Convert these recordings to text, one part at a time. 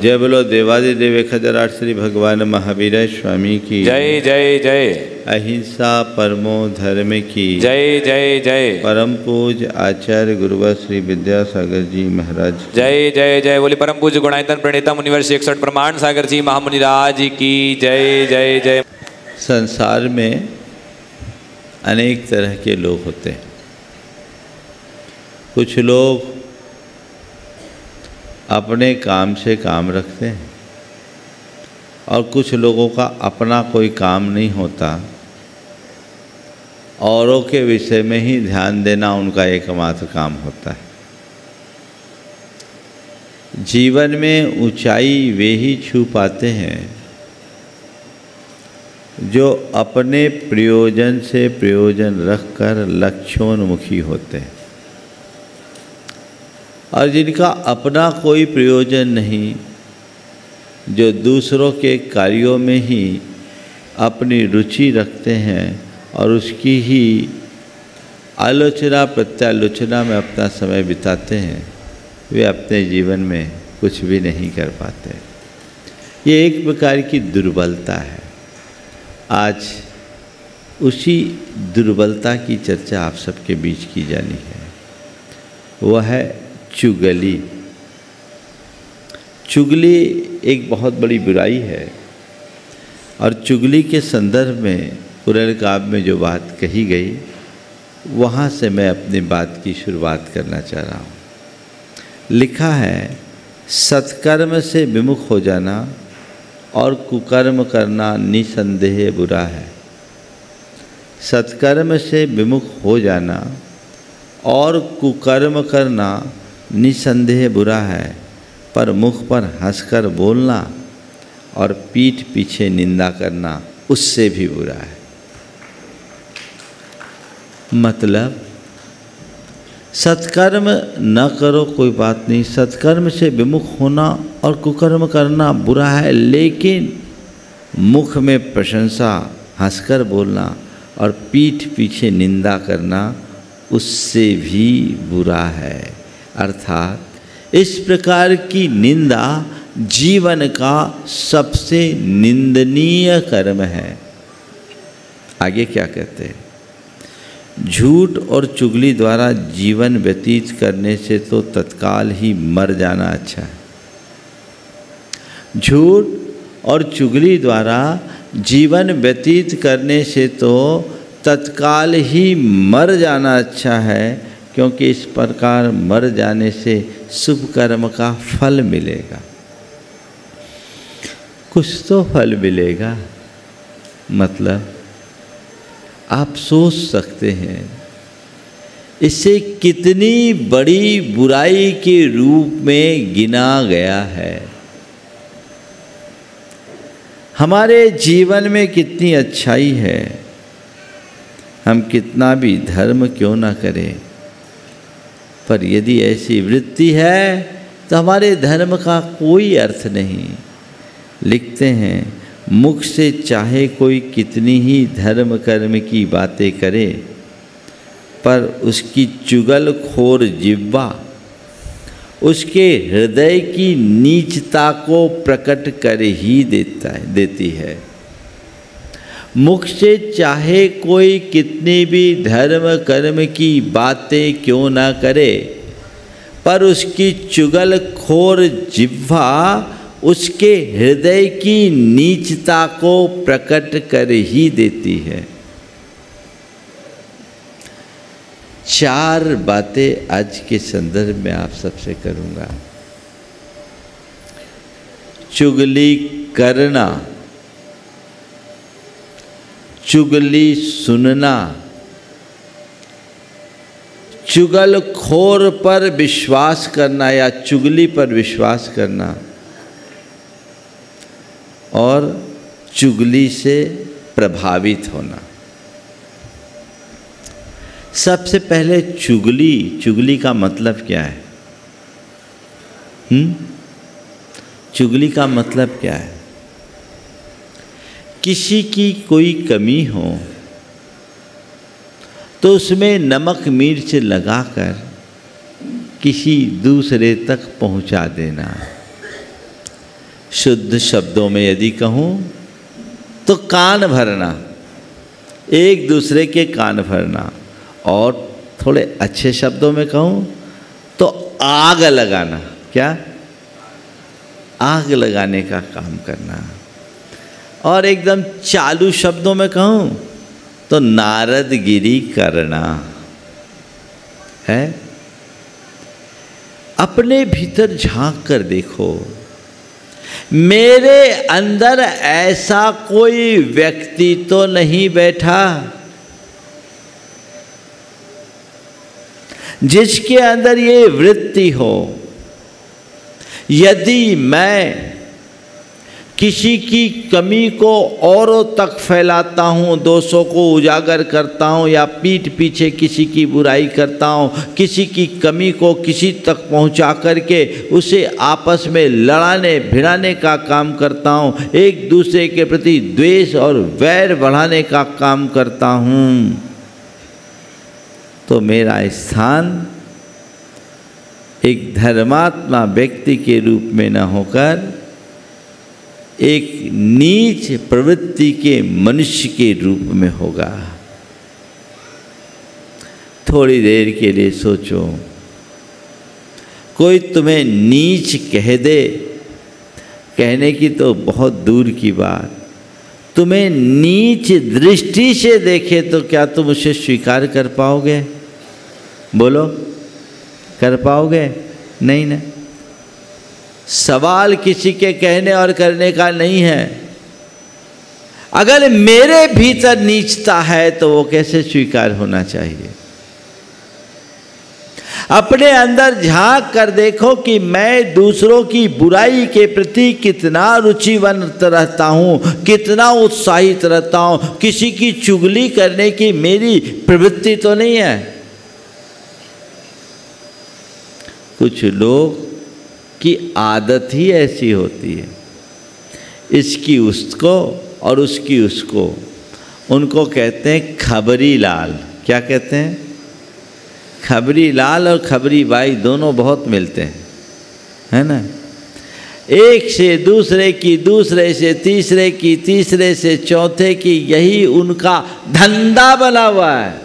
जय बोलो देवादिदेव 1008 श्री भगवान महावीर स्वामी की जय जय जय। अहिंसा परमो धर्म की जय जय जय। परम पूज आचार्य गुरुवर श्री विद्यासागर जी महाराज जय जय जय। बोले परम पूज गुणायतन प्रणेता मुनिवर 61 प्रमाण सागर जी महामुनिराज की जय जय जय। संसार में अनेक तरह के लोग होते हैं। कुछ लोग अपने काम से काम रखते हैं और कुछ लोगों का अपना कोई काम नहीं होता, औरों के विषय में ही ध्यान देना उनका एकमात्र काम होता है। जीवन में ऊंचाई वे ही छू पाते हैं जो अपने प्रयोजन से प्रयोजन रखकर लक्ष्योन्मुखी होते हैं, और जिनका अपना कोई प्रयोजन नहीं, जो दूसरों के कार्यों में ही अपनी रुचि रखते हैं और उसकी ही आलोचना प्रत्यालोचना में अपना समय बिताते हैं, वे अपने जीवन में कुछ भी नहीं कर पाते। ये एक प्रकार की दुर्बलता है। आज उसी दुर्बलता की चर्चा आप सबके बीच की जानी है। वह है चुगली। चुगली एक बहुत बड़ी बुराई है, और चुगली के संदर्भ में पुराण काव्य में जो बात कही गई, वहाँ से मैं अपनी बात की शुरुआत करना चाह रहा हूँ। लिखा है, सत्कर्म से विमुख हो जाना और कुकर्म करना निसंदेह बुरा है। सत्कर्म से विमुख हो जाना और कुकर्म करना निसंदेह बुरा है, पर मुख पर हंसकर बोलना और पीठ पीछे निंदा करना उससे भी बुरा है। मतलब सत्कर्म न करो कोई बात नहीं, सत्कर्म से विमुख होना और कुकर्म करना बुरा है, लेकिन मुख में प्रशंसा, हंसकर बोलना और पीठ पीछे निंदा करना उससे भी बुरा है। अर्थात इस प्रकार की निंदा जीवन का सबसे निंदनीय कर्म है। आगे क्या कहते हैं? झूठ और चुगली द्वारा जीवन व्यतीत करने से तो तत्काल ही मर जाना अच्छा है। झूठ और चुगली द्वारा जीवन व्यतीत करने से तो तत्काल ही मर जाना अच्छा है, क्योंकि इस प्रकार मर जाने से शुभ कर्म का फल मिलेगा, कुछ तो फल मिलेगा। मतलब आप सोच सकते हैं इसे कितनी बड़ी बुराई के रूप में गिना गया है। हमारे जीवन में कितनी अच्छाई है, हम कितना भी धर्म क्यों ना करें, पर यदि ऐसी वृत्ति है तो हमारे धर्म का कोई अर्थ नहीं। लिखते हैं, मुख से चाहे कोई कितनी ही धर्म कर्म की बातें करे, पर उसकी चुगलखोर जिह्वा उसके हृदय की नीचता को प्रकट कर ही देती है। मुख से चाहे कोई कितनी भी धर्म कर्म की बातें क्यों ना करे, पर उसकी चुगलखोर जिह्वा उसके हृदय की नीचता को प्रकट कर ही देती है। चार बातें आज के संदर्भ में आप सबसे करूंगा। चुगली करना, चुगली सुनना, चुगलखोर पर विश्वास करना या चुगली पर विश्वास करना, और चुगली से प्रभावित होना। सबसे पहले चुगली का मतलब क्या है? चुगली का मतलब क्या है? किसी की कोई कमी हो तो उसमें नमक मिर्च लगाकर किसी दूसरे तक पहुंचा देना। शुद्ध शब्दों में यदि कहूँ तो कान भरना, एक दूसरे के कान भरना, और थोड़े अच्छे शब्दों में कहूँ तो आग लगाना। क्या? आग लगाने का काम करना। और एकदम चालू शब्दों में कहूँ तो नारदगिरी करना है। अपने भीतर झांक कर देखो, मेरे अंदर ऐसा कोई व्यक्ति तो नहीं बैठा जिसके अंदर ये वृत्ति हो। यदि मैं किसी की कमी को औरों तक फैलाता हूँ, दोषों को उजागर करता हूँ, या पीठ पीछे किसी की बुराई करता हूँ, किसी की कमी को किसी तक पहुँचा करके उसे आपस में लड़ाने भिड़ाने का काम करता हूँ, एक दूसरे के प्रति द्वेष और वैर बढ़ाने का काम करता हूँ, तो मेरा स्थान एक धर्मात्मा व्यक्ति के रूप में न होकर एक नीच प्रवृत्ति के मनुष्य के रूप में होगा। थोड़ी देर के लिए सोचो, कोई तुम्हें नीच कह दे, कहने की तो बहुत दूर की बात, तुम्हें नीच दृष्टि से देखे तो क्या तुम उसे स्वीकार कर पाओगे? बोलो, कर पाओगे? नहीं ना। सवाल किसी के कहने और करने का नहीं है। अगर मेरे भीतर नीचता है तो वो कैसे स्वीकार होना चाहिए? अपने अंदर झांक कर देखो कि मैं दूसरों की बुराई के प्रति कितना रुचिवंत रहता हूँ, कितना उत्साहित रहता हूँ। किसी की चुगली करने की मेरी प्रवृत्ति तो नहीं है। कुछ लोग की आदत ही ऐसी होती है, इसकी उसको और उसकी उसको। उनको कहते हैं खबरी लाल। क्या कहते हैं? खबरी लाल और खबरी बाई दोनों बहुत मिलते हैं, है ना। एक से दूसरे की, दूसरे से तीसरे की, तीसरे से चौथे की, यही उनका धंधा बना हुआ है,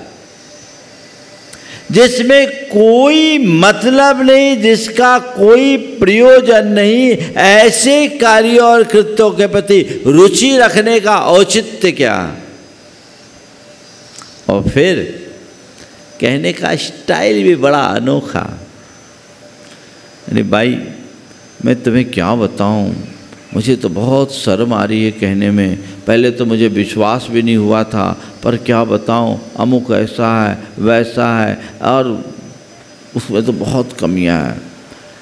जिसमें कोई मतलब नहीं, जिसका कोई प्रयोजन नहीं। ऐसे कार्यों और कृत्यों के प्रति रुचि रखने का औचित्य क्या? और फिर कहने का स्टाइल भी बड़ा अनोखा। अरे भाई, मैं तुम्हें क्या बताऊं, मुझे तो बहुत शर्म आ रही है कहने में। पहले तो मुझे विश्वास भी नहीं हुआ था, पर क्या बताऊं, अमुक ऐसा है वैसा है, और उसमें तो बहुत कमियां हैं।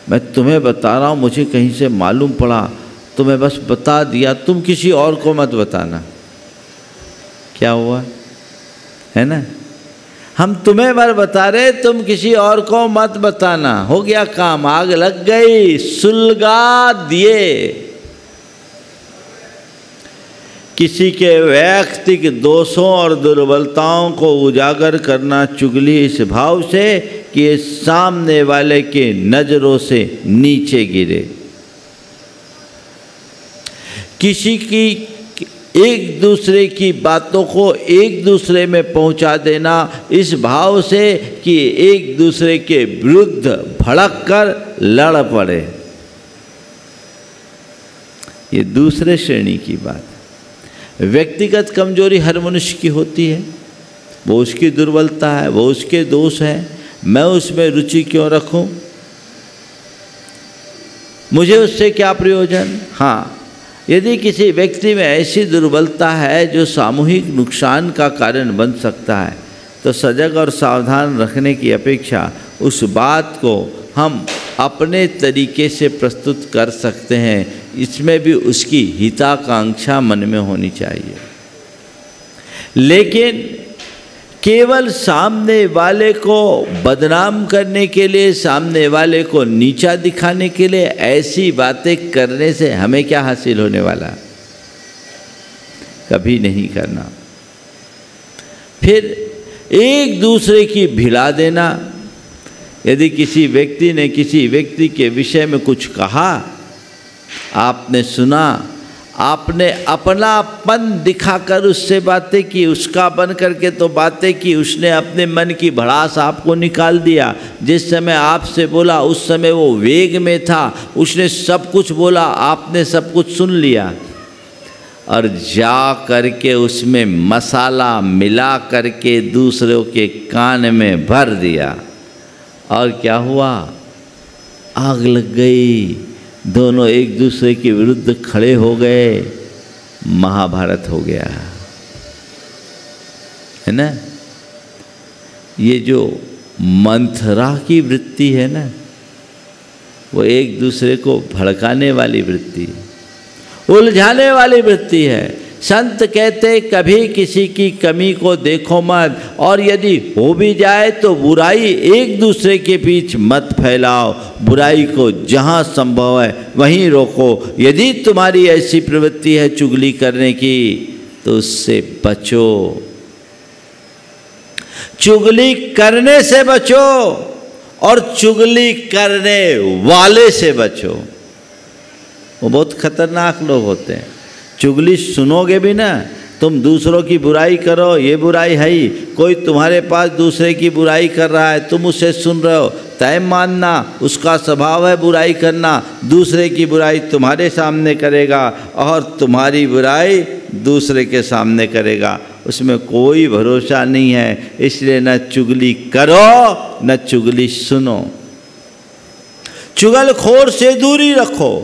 मैं तुम्हें बता रहा हूं, मुझे कहीं से मालूम पड़ा तो मैं बस बता दिया, तुम किसी और को मत बताना। क्या हुआ, है ना। हम तुम्हें बार बता रहे, तुम किसी और को मत बताना। हो गया काम, आग लग गई, सुलगा दिए। किसी के वैयक्तिक दोषों और दुर्बलताओं को उजागर करना चुगली इस भाव से कि ये सामने वाले के नज़रों से नीचे गिरे। किसी की एक दूसरे की बातों को एक दूसरे में पहुंचा देना इस भाव से कि एक दूसरे के विरुद्ध भड़क कर लड़ पड़े, ये दूसरे श्रेणी की बात। व्यक्तिगत कमजोरी हर मनुष्य की होती है, वो उसकी दुर्बलता है, वो उसके दोष है। मैं उसमें रुचि क्यों रखूं? मुझे उससे क्या प्रयोजन? हाँ, यदि किसी व्यक्ति में ऐसी दुर्बलता है जो सामूहिक नुकसान का कारण बन सकता है, तो सजग और सावधान रखने की अपेक्षा उस बात को हम अपने तरीके से प्रस्तुत कर सकते हैं। इसमें भी उसकी हिताकांक्षा मन में होनी चाहिए, लेकिन केवल सामने वाले को बदनाम करने के लिए, सामने वाले को नीचा दिखाने के लिए ऐसी बातें करने से हमें क्या हासिल होने वाला? कभी नहीं करना। फिर एक दूसरे की भिड़ा देना। यदि किसी व्यक्ति ने किसी व्यक्ति के विषय में कुछ कहा आपने सुना, आपने अपनापन दिखाकर उससे बातें की, उसका बन करके तो बातें की, उसने अपने मन की भड़ास आपको निकाल दिया। जिस समय आपसे बोला उस समय वो वेग में था, उसने सब कुछ बोला, आपने सब कुछ सुन लिया और जा करके उसमें मसाला मिला करके दूसरों के कान में भर दिया और क्या हुआ? आग लग गई, दोनों एक दूसरे के विरुद्ध खड़े हो गए, महाभारत हो गया, है ना। ये जो मंथरा की वृत्ति है ना, वो एक दूसरे को भड़काने वाली वृत्ति, उलझाने वाली वृत्ति है। संत कहते कभी किसी की कमी को देखो मत, और यदि हो भी जाए तो बुराई एक दूसरे के बीच मत फैलाओ, बुराई को जहाँ संभव है वहीं रोको। यदि तुम्हारी ऐसी प्रवृत्ति है चुगली करने की तो उससे बचो, चुगली करने से बचो और चुगली करने वाले से बचो। वो बहुत खतरनाक लोग होते हैं। चुगली सुनोगे भी ना, तुम दूसरों की बुराई करो, ये बुराई है ही, कोई तुम्हारे पास दूसरे की बुराई कर रहा है, तुम उसे सुन रहे हो, तय मानना उसका स्वभाव है बुराई करना, दूसरे की बुराई तुम्हारे सामने करेगा और तुम्हारी बुराई दूसरे के सामने करेगा, उसमें कोई भरोसा नहीं है। इसलिए न चुगली करो न चुगली सुनो, चुगलखोर से दूरी रखो।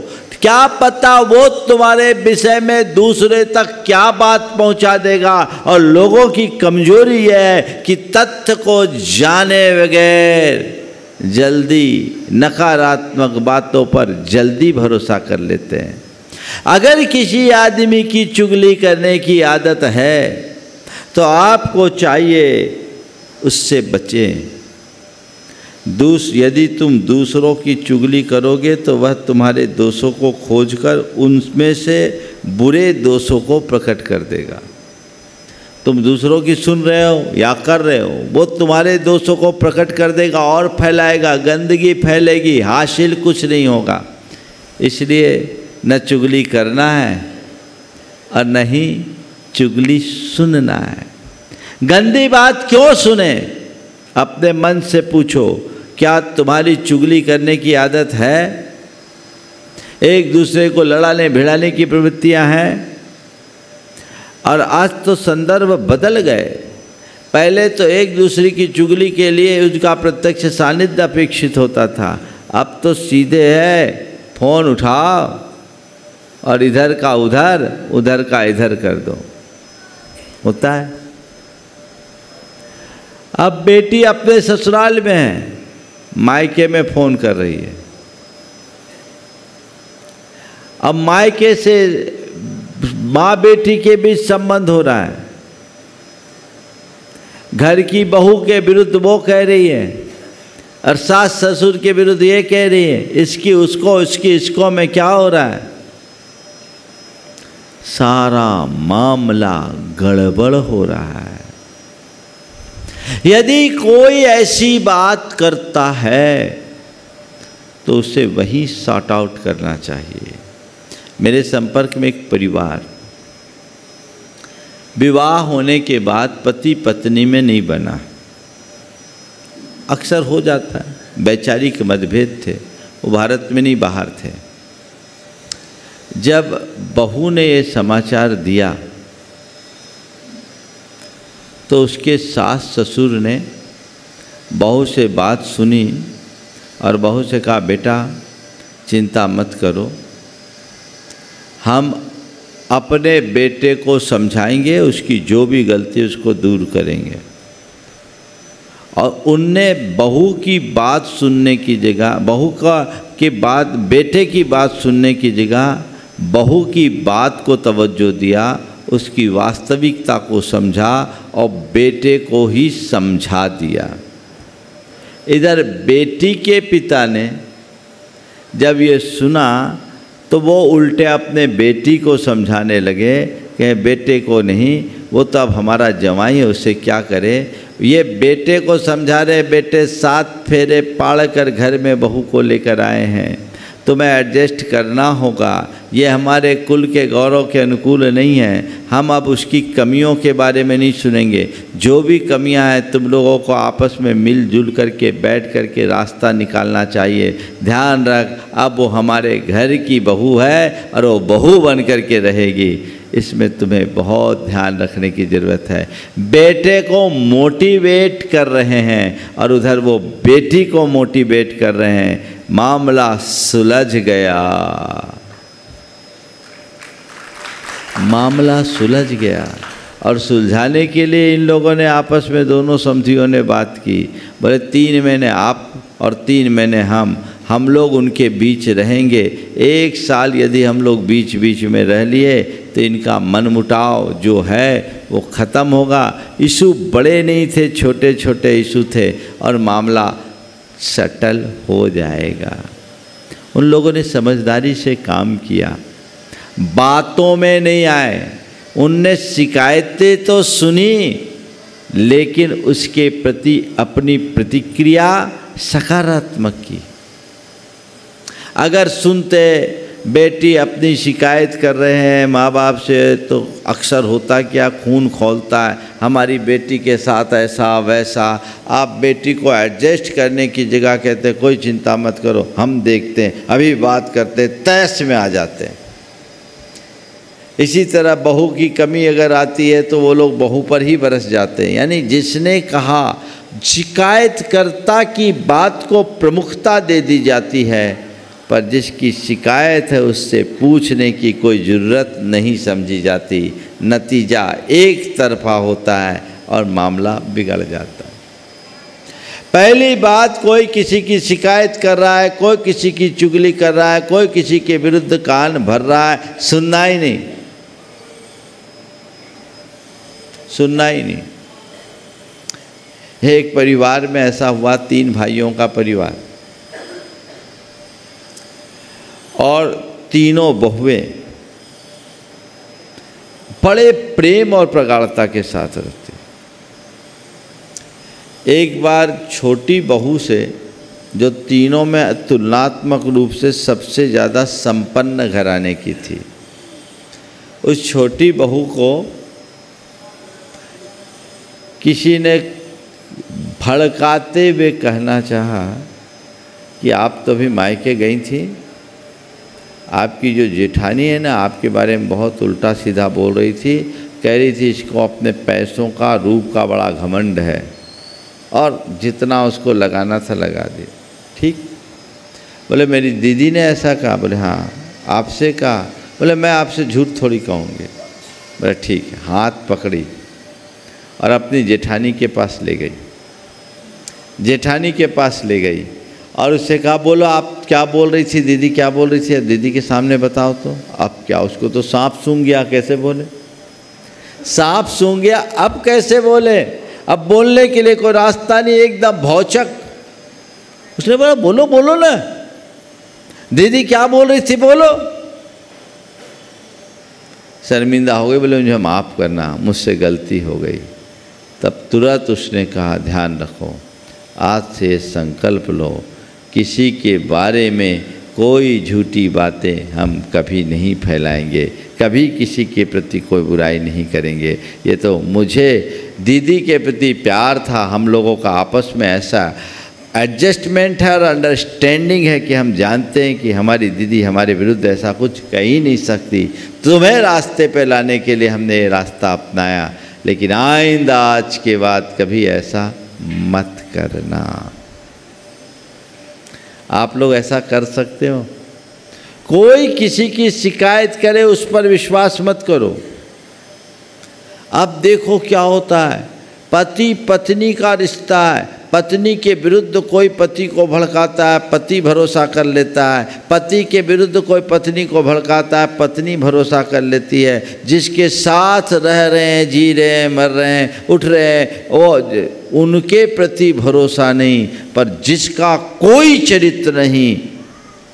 क्या पता वो तुम्हारे विषय में दूसरे तक क्या बात पहुंचा देगा। और लोगों की कमजोरी है कि तथ्य को जाने बगैर जल्दी नकारात्मक बातों पर जल्दी भरोसा कर लेते हैं। अगर किसी आदमी की चुगली करने की आदत है तो आपको चाहिए उससे बचें। यदि तुम दूसरों की चुगली करोगे तो वह तुम्हारे दोषों को खोजकर उनमें से बुरे दोषों को प्रकट कर देगा। तुम दूसरों की सुन रहे हो या कर रहे हो, वो तुम्हारे दोषों को प्रकट कर देगा और फैलाएगा, गंदगी फैलेगी, हासिल कुछ नहीं होगा। इसलिए न चुगली करना है और न ही चुगली सुनना है। गंदी बात क्यों सुने? अपने मन से पूछो, क्या तुम्हारी चुगली करने की आदत है? एक दूसरे को लड़ाने भिड़ाने की प्रवृत्तियां हैं। और आज तो संदर्भ बदल गए। पहले तो एक दूसरे की चुगली के लिए उसका प्रत्यक्ष सानिध्य अपेक्षित होता था, अब तो सीधे है, फोन उठाओ और इधर का उधर, उधर का इधर कर दो, होता है। अब बेटी अपने ससुराल में है, मायके में फ़ोन कर रही है। अब मायके से माँ बेटी के बीच संबंध हो रहा है। घर की बहू के विरुद्ध वो कह रही है और सास ससुर के विरुद्ध ये कह रही है, इसकी उसको, इसकी इसको में क्या हो रहा है? सारा मामला गड़बड़ हो रहा है। यदि कोई ऐसी बात करता है तो उसे वही सॉर्ट आउट करना चाहिए। मेरे संपर्क में एक परिवार विवाह होने के बाद पति पत्नी में नहीं बना, अक्सर हो जाता है, वैचारिक मतभेद थे, वो भारत में नहीं बाहर थे। जब बहू ने ये समाचार दिया तो उसके सास ससुर ने बहू से बात सुनी और बहू से कहा, बेटा चिंता मत करो, हम अपने बेटे को समझाएंगे, उसकी जो भी गलती उसको दूर करेंगे। और उनने बहू की बात सुनने की जगह, के बाद बेटे की बात सुनने की जगह बहू की बात को तवज्जो दिया, उसकी वास्तविकता को समझा और बेटे को ही समझा दिया। इधर बेटी के पिता ने जब ये सुना तो वो उल्टे अपने बेटी को समझाने लगे कि बेटे को नहीं, वो तो अब हमारा जवाई है, उससे क्या करे। ये बेटे को समझा रहे, बेटे 7 फेरे पाड़ कर घर में बहू को लेकर आए हैं, तुम्हें एडजस्ट करना होगा। ये हमारे कुल के गौरव के अनुकूल नहीं है। हम अब उसकी कमियों के बारे में नहीं सुनेंगे। जो भी कमियां हैं तुम लोगों को आपस में मिलजुल करके बैठ करके रास्ता निकालना चाहिए। ध्यान रख, अब वो हमारे घर की बहू है और वो बहू बन करके रहेगी। इसमें तुम्हें बहुत ध्यान रखने की ज़रूरत है। बेटे को मोटिवेट कर रहे हैं और उधर वो बेटी को मोटिवेट कर रहे हैं। मामला सुलझ गया, मामला सुलझ गया। और सुलझाने के लिए इन लोगों ने आपस में दोनों समधियों ने बात की। बोले 3 महीने आप और 3 महीने हम लोग उनके बीच रहेंगे। 1 साल यदि हम लोग बीच बीच में रह लिए तो इनका मनमुटाव जो है वो ख़त्म होगा। इशू बड़े नहीं थे, छोटे छोटे इशू थे और मामला सेटल हो जाएगा। उन लोगों ने समझदारी से काम किया, बातों में नहीं आए। उनने शिकायतें तो सुनी लेकिन उसके प्रति अपनी प्रतिक्रिया सकारात्मक की। अगर सुनते बेटी अपनी शिकायत कर रहे हैं माँ बाप से तो अक्सर होता क्या, खून खौलता है, हमारी बेटी के साथ ऐसा वैसा। आप बेटी को एडजस्ट करने की जगह कहते कोई चिंता मत करो, हम देखते हैं, अभी बात करते, तैश में आ जाते हैं। इसी तरह बहू की कमी अगर आती है तो वो लोग बहू पर ही बरस जाते हैं। यानी जिसने कहा शिकायतकर्ता की बात को प्रमुखता दे दी जाती है, पर जिसकी शिकायत है उससे पूछने की कोई ज़रूरत नहीं समझी जाती। नतीजा एक तरफा होता है और मामला बिगड़ जाता है। पहली बात, कोई किसी की शिकायत कर रहा है, कोई किसी की चुगली कर रहा है, कोई किसी के विरुद्ध कान भर रहा है, सुनना ही नहीं, सुनना ही नहीं। एक परिवार में ऐसा हुआ, 3 भाइयों का परिवार और तीनों बहुएं बड़े प्रेम और प्रगाढ़ता के साथ रहते। एक बार छोटी बहू से, जो तीनों में तुलनात्मक रूप से सबसे ज़्यादा संपन्न घराने की थी, उस छोटी बहू को किसी ने भड़काते हुए कहना चाहा कि आप तो भी मायके गई थी, आपकी जो जेठानी है ना आपके बारे में बहुत उल्टा सीधा बोल रही थी, कह रही थी इसको अपने पैसों का, रूप का बड़ा घमंड है और जितना उसको लगाना था लगा दिया। ठीक? बोले मेरी दीदी ने ऐसा कहा? बोले हाँ। आपसे कहा? बोले मैं आपसे झूठ थोड़ी कहूँगी। बोले ठीक है। हाथ पकड़ी और अपनी जेठानी के पास ले गई। जेठानी के पास ले गई और उससे कहा बोलो आप क्या बोल रही थी, दीदी क्या बोल रही थी, दीदी के सामने बताओ तो। अब क्या, उसको तो सांप सूंघ गया, कैसे बोले? सांप सूंघ गया, अब कैसे बोले? अब बोलने के लिए कोई रास्ता नहीं, एकदम भौचक। उसने बोला बोलो बोलो ना, दीदी क्या बोल रही थी, बोलो। शर्मिंदा हो गई, बोले मुझे माफ़ करना, मुझसे गलती हो गई। तब तुरंत उसने कहा ध्यान रखो, आज से संकल्प लो, किसी के बारे में कोई झूठी बातें हम कभी नहीं फैलाएंगे, कभी किसी के प्रति कोई बुराई नहीं करेंगे। ये तो मुझे दीदी के प्रति प्यार था, हम लोगों का आपस में ऐसा एडजस्टमेंट है और अंडरस्टैंडिंग है कि हम जानते हैं कि हमारी दीदी हमारे विरुद्ध ऐसा कुछ कह ही नहीं सकती। तुम्हें रास्ते पे लाने के लिए हमने ये रास्ता अपनाया, लेकिन आइंदा आज के बाद कभी ऐसा मत करना। आप लोग ऐसा कर सकते हो? कोई किसी की शिकायत करे उस पर विश्वास मत करो। अब देखो क्या होता है, पति पत्नी का रिश्ता है, पत्नी के विरुद्ध कोई पति को भड़काता है, पति भरोसा कर लेता है, पति के विरुद्ध कोई पत्नी को भड़काता है, पत्नी भरोसा कर लेती है। जिसके साथ रह रहे हैं, जी रहे हैं, मर रहे हैं, उठ रहे हैं, वो उनके प्रति भरोसा नहीं, पर जिसका कोई चरित्र नहीं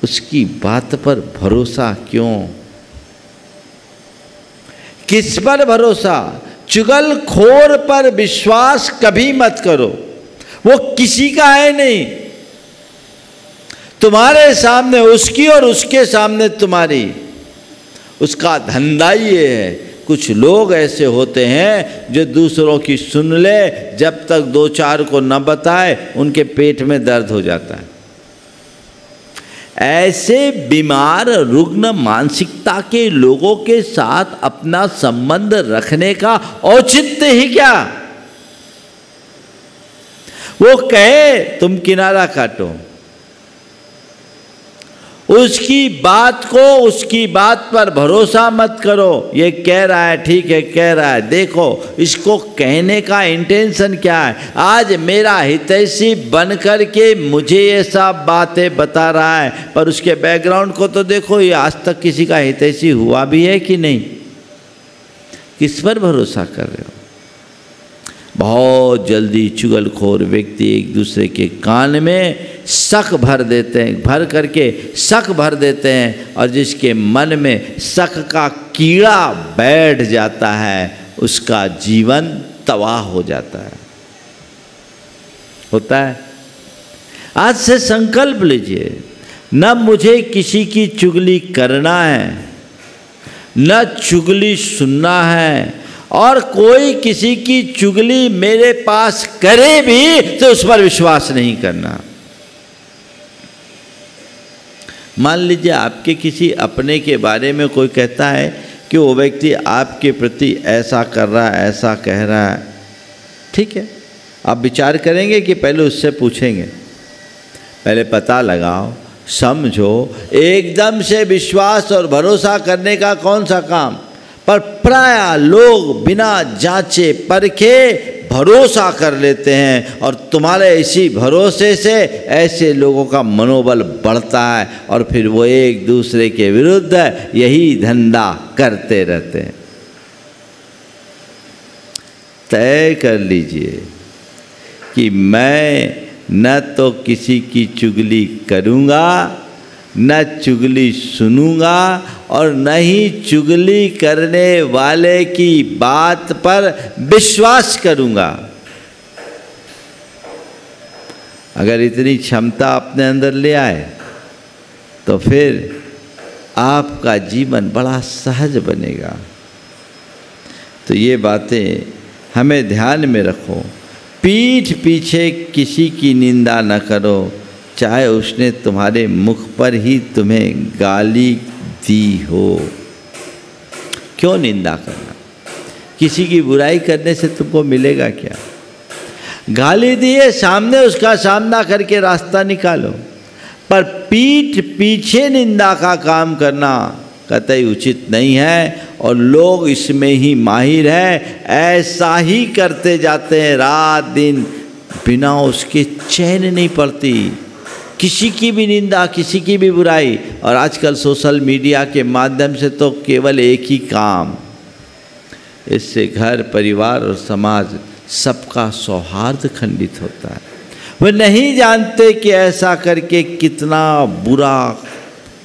उसकी बात पर भरोसा क्यों? किस पर भरोसा? चुगलखोर पर विश्वास कभी मत करो, वो किसी का है नहीं। तुम्हारे सामने उसकी और उसके सामने तुम्हारी। उसका धंधा ये है। कुछ लोग ऐसे होते हैं जो दूसरों की सुन ले, जब तक दो चार को न बताए उनके पेट में दर्द हो जाता है। ऐसे बीमार रुग्ण मानसिकता के लोगों के साथ अपना संबंध रखने का औचित्य ही क्या? वो कहे तुम किनारा काटो, उसकी बात को, उसकी बात पर भरोसा मत करो। ये कह रहा है ठीक है, कह रहा है, देखो इसको कहने का इंटेंशन क्या है। आज मेरा हितैषी बन कर के मुझे ये सब बातें बता रहा है, पर उसके बैकग्राउंड को तो देखो, ये आज तक किसी का हितैषी हुआ भी है कि नहीं? किस पर भरोसा कर रहे हो? बहुत जल्दी चुगलखोर व्यक्ति एक दूसरे के कान में शक भर देते हैं, भर करके शक भर देते हैं, और जिसके मन में शक का कीड़ा बैठ जाता है उसका जीवन तबाह हो जाता है। होता है। आज से संकल्प लीजिए, न मुझे किसी की चुगली करना है, न चुगली सुनना है, और कोई किसी की चुगली मेरे पास करे भी तो उस पर विश्वास नहीं करना। मान लीजिए आपके किसी अपने के बारे में कोई कहता है कि वो व्यक्ति आपके प्रति ऐसा कर रहा है, ऐसा कह रहा है, ठीक है, आप विचार करेंगे कि पहले उससे पूछेंगे? पहले पता लगाओ, समझो। एकदम से विश्वास और भरोसा करने का कौन सा काम? पर प्राय लोग बिना जांचे परखे भरोसा कर लेते हैं, और तुम्हारे इसी भरोसे से ऐसे लोगों का मनोबल बढ़ता है, और फिर वो एक दूसरे के विरुद्ध यही धंधा करते रहते हैं। तय कर लीजिए कि मैं न तो किसी की चुगली करूँगा, न चुगली सुनूंगा, और न ही चुगली करने वाले की बात पर विश्वास करूंगा। अगर इतनी क्षमता अपने अंदर ले आए तो फिर आपका जीवन बड़ा सहज बनेगा। तो ये बातें हमें ध्यान में रखो। पीठ पीछे किसी की निंदा न करो, चाहे उसने तुम्हारे मुख पर ही तुम्हें गाली दी हो। क्यों निंदा करना? किसी की बुराई करने से तुमको मिलेगा क्या? गाली दिए, सामने उसका सामना करके रास्ता निकालो, पर पीठ पीछे निंदा का काम करना कतई उचित नहीं है, और लोग इसमें ही माहिर हैं। ऐसा ही करते जाते हैं रात दिन, बिना उसके चैन नहीं पड़ती। किसी की भी निंदा, किसी की भी बुराई, और आजकल सोशल मीडिया के माध्यम से तो केवल एक ही काम, इससे घर परिवार और समाज सबका सौहार्द खंडित होता है। वे नहीं जानते कि ऐसा करके कितना बुरा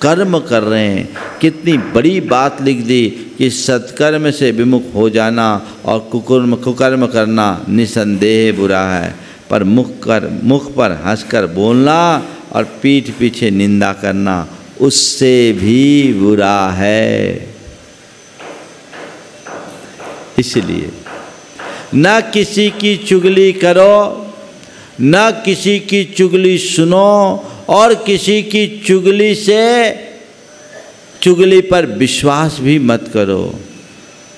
कर्म कर रहे हैं। कितनी बड़ी बात लिख दी कि सत्कर्म से विमुख हो जाना और कुकर्म करना निसंदेह बुरा है, पर मुख पर हंसकर बोलना और पीठ पीछे निंदा करना उससे भी बुरा है। इसलिए न किसी की चुगली करो, न किसी की चुगली सुनो, और किसी की चुगली पर विश्वास भी मत करो।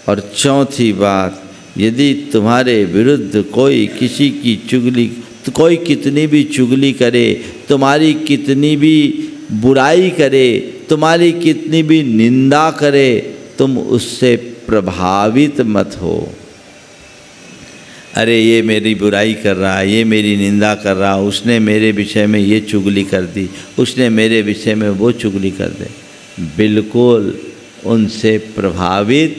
और चौथी बात, यदि तुम्हारे विरुद्ध कोई किसी की चुगली, कोई कितनी भी चुगली करे, तुम्हारी कितनी भी बुराई करे, तुम्हारी कितनी भी निंदा करे, तुम उससे प्रभावित मत हो। अरे ये मेरी बुराई कर रहा है, ये मेरी निंदा कर रहा है, उसने मेरे विषय में ये चुगली कर दी, उसने मेरे विषय में वो चुगली कर दे, बिल्कुल उनसे प्रभावित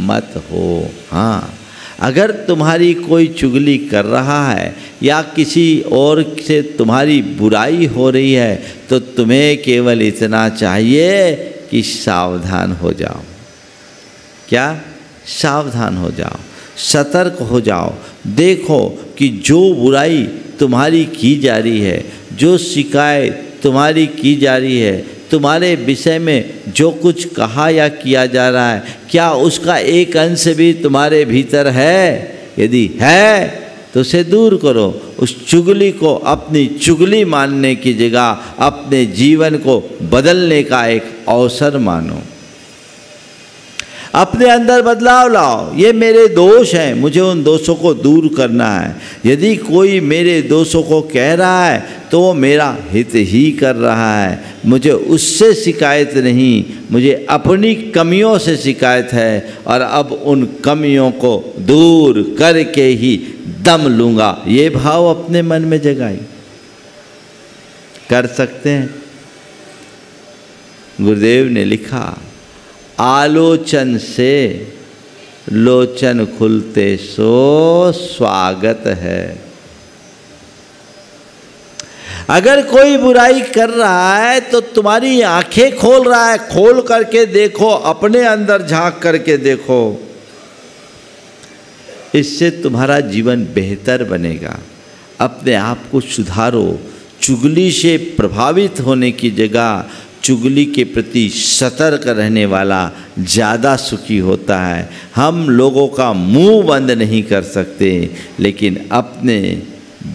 मत हो। हाँ, अगर तुम्हारी कोई चुगली कर रहा है या किसी और से तुम्हारी बुराई हो रही है, तो तुम्हें केवल इतना चाहिए कि सावधान हो जाओ। क्या? सावधान हो जाओ, सतर्क हो जाओ। देखो कि जो बुराई तुम्हारी की जा रही है, जो शिकायत तुम्हारी की जा रही है, तुम्हारे विषय में जो कुछ कहा या किया जा रहा है, क्या उसका एक अंश भी तुम्हारे भीतर है? यदि है तो उसे दूर करो। उस चुगली को अपनी चुगली मानने की जगह अपने जीवन को बदलने का एक अवसर मानो। अपने अंदर बदलाव लाओ। ये मेरे दोष हैं, मुझे उन दोषों को दूर करना है। यदि कोई मेरे दोषों को कह रहा है तो वो मेरा हित ही कर रहा है, मुझे उससे शिकायत नहीं, मुझे अपनी कमियों से शिकायत है। और अब उन कमियों को दूर करके ही दम लूँगा। ये भाव अपने मन में जगाई कर सकते हैं। गुरुदेव ने लिखा, आलोचन से लोचन खुलते सो स्वागत है। अगर कोई बुराई कर रहा है तो तुम्हारी आंखें खोल रहा है, खोल करके देखो, अपने अंदर झांक करके देखो। इससे तुम्हारा जीवन बेहतर बनेगा। अपने आप को सुधारो। चुगली से प्रभावित होने की जगह चुगली के प्रति सतर्क रहने वाला ज़्यादा सुखी होता है। हम लोगों का मुंह बंद नहीं कर सकते, लेकिन अपने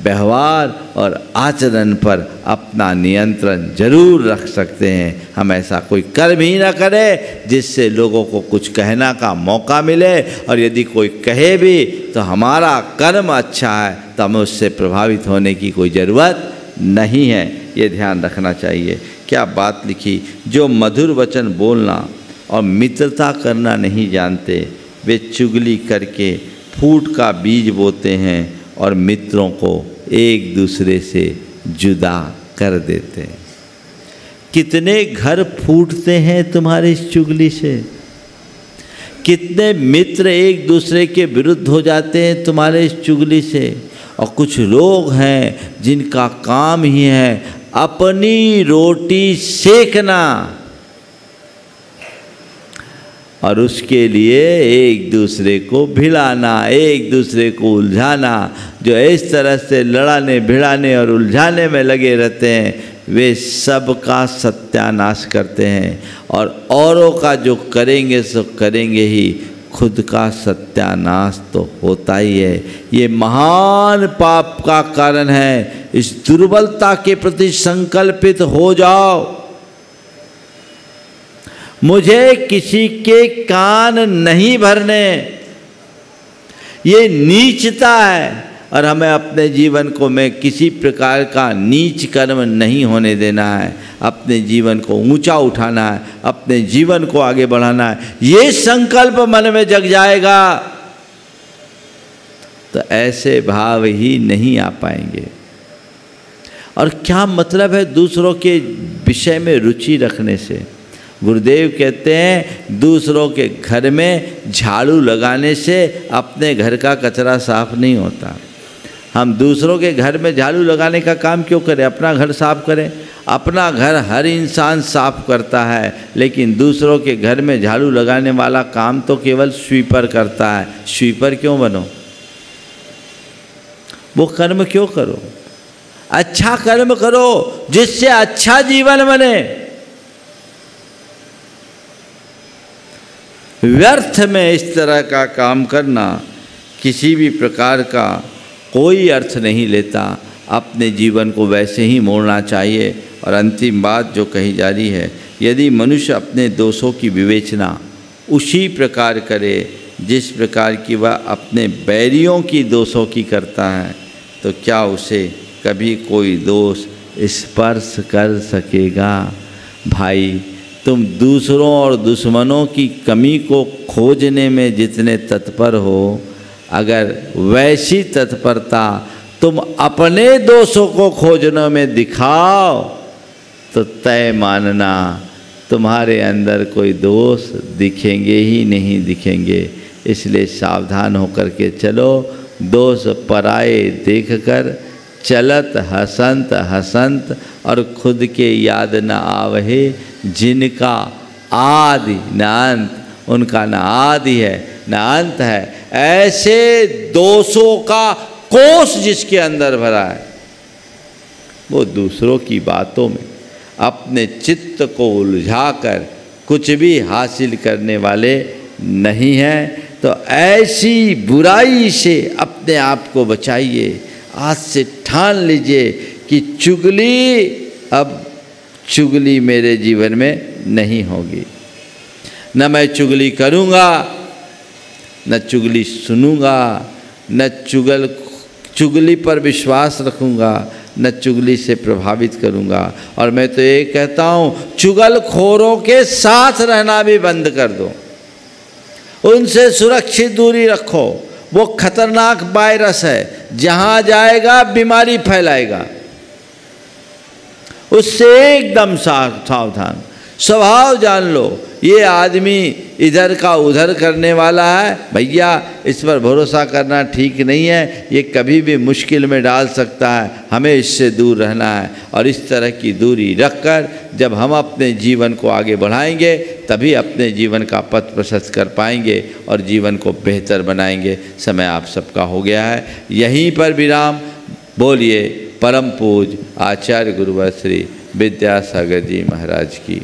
व्यवहार और आचरण पर अपना नियंत्रण जरूर रख सकते हैं। हम ऐसा कोई कर्म ही ना करें जिससे लोगों को कुछ कहना का मौका मिले, और यदि कोई कहे भी तो हमारा कर्म अच्छा है तो हमें उससे प्रभावित होने की कोई ज़रूरत नहीं है। ये ध्यान रखना चाहिए। क्या बात लिखी, जो मधुर वचन बोलना और मित्रता करना नहीं जानते, वे चुगली करके फूट का बीज बोते हैं और मित्रों को एक दूसरे से जुदा कर देते हैं। कितने घर फूटते हैं तुम्हारी इस चुगली से। कितने मित्र एक दूसरे के विरुद्ध हो जाते हैं तुम्हारे इस चुगली से। और कुछ लोग हैं जिनका काम ही है अपनी रोटी सेकना, और उसके लिए एक दूसरे को भिड़ाना, एक दूसरे को उलझाना। जो इस तरह से लड़ाने भिड़ाने और उलझाने में लगे रहते हैं, वे सबका सत्यानाश करते हैं। और औरों का जो करेंगे सो करेंगे ही, खुद का सत्यानाश तो होता ही है। ये महान पाप का कारण है। इस दुर्बलता के प्रति संकल्पित हो जाओ। मुझे किसी के कान नहीं भरने, ये नीचता है। और हमें अपने जीवन को में किसी प्रकार का नीच कर्म नहीं होने देना है। अपने जीवन को ऊंचा उठाना है, अपने जीवन को आगे बढ़ाना है। ये संकल्प मन में जग जाएगा तो ऐसे भाव ही नहीं आ पाएंगे। और क्या मतलब है दूसरों के विषय में रुचि रखने से? गुरुदेव कहते हैं, दूसरों के घर में झाड़ू लगाने से अपने घर का कचरा साफ नहीं होता। हम दूसरों के घर में झाड़ू लगाने का काम क्यों करें? अपना घर साफ करें। अपना घर हर इंसान साफ करता है, लेकिन दूसरों के घर में झाड़ू लगाने वाला काम तो केवल स्वीपर करता है। स्वीपर क्यों बनो? वो कर्म क्यों करो? अच्छा कर्म करो जिससे अच्छा जीवन बने। व्यर्थ में इस तरह का काम करना किसी भी प्रकार का कोई अर्थ नहीं लेता। अपने जीवन को वैसे ही मोड़ना चाहिए। और अंतिम बात जो कही जा रही है, यदि मनुष्य अपने दोषों की विवेचना उसी प्रकार करे जिस प्रकार की वह अपने बैरियों की दोषों की करता है, तो क्या उसे कभी कोई दोष स्पर्श कर सकेगा? भाई, तुम दूसरों और दुश्मनों की कमी को खोजने में जितने तत्पर हो, अगर वैसी तत्परता तुम अपने दोषों को खोजने में दिखाओ तो तय मानना तुम्हारे अंदर कोई दोष दिखेंगे ही नहीं दिखेंगे। इसलिए सावधान होकर के चलो। दोष पराये देखकर चलत हसंत हसंत, और खुद के याद न आवहे जिनका आदि न अंत। उनका न आदि है न अंत है। ऐसे दोषों का कोष जिसके अंदर भरा है, वो दूसरों की बातों में अपने चित्त को उलझाकर कुछ भी हासिल करने वाले नहीं हैं। तो ऐसी बुराई से अपने आप को बचाइए। आज से ठान लीजिए कि चुगली मेरे जीवन में नहीं होगी। न मैं चुगली करूँगा, न चुगली सुनूंगा, न चुगली पर विश्वास रखूँगा, न चुगली से प्रभावित करूँगा। और मैं तो ये कहता हूँ, चुगलखोरों के साथ रहना भी बंद कर दो, उनसे सुरक्षित दूरी रखो। वो खतरनाक वायरस है, जहाँ जाएगा बीमारी फैलाएगा। उससे एकदम सावधान। स्वभाव जान लो, ये आदमी इधर का उधर करने वाला है, भैया इस पर भरोसा करना ठीक नहीं है, ये कभी भी मुश्किल में डाल सकता है, हमें इससे दूर रहना है। और इस तरह की दूरी रखकर जब हम अपने जीवन को आगे बढ़ाएंगे, तभी अपने जीवन का पथ प्रशस्त कर पाएंगे और जीवन को बेहतर बनाएंगे। समय आप सबका हो गया है, यहीं पर विराम। बोलिए परम पूज्य आचार्य गुरुवर श्री विद्यासागर जी महाराज की।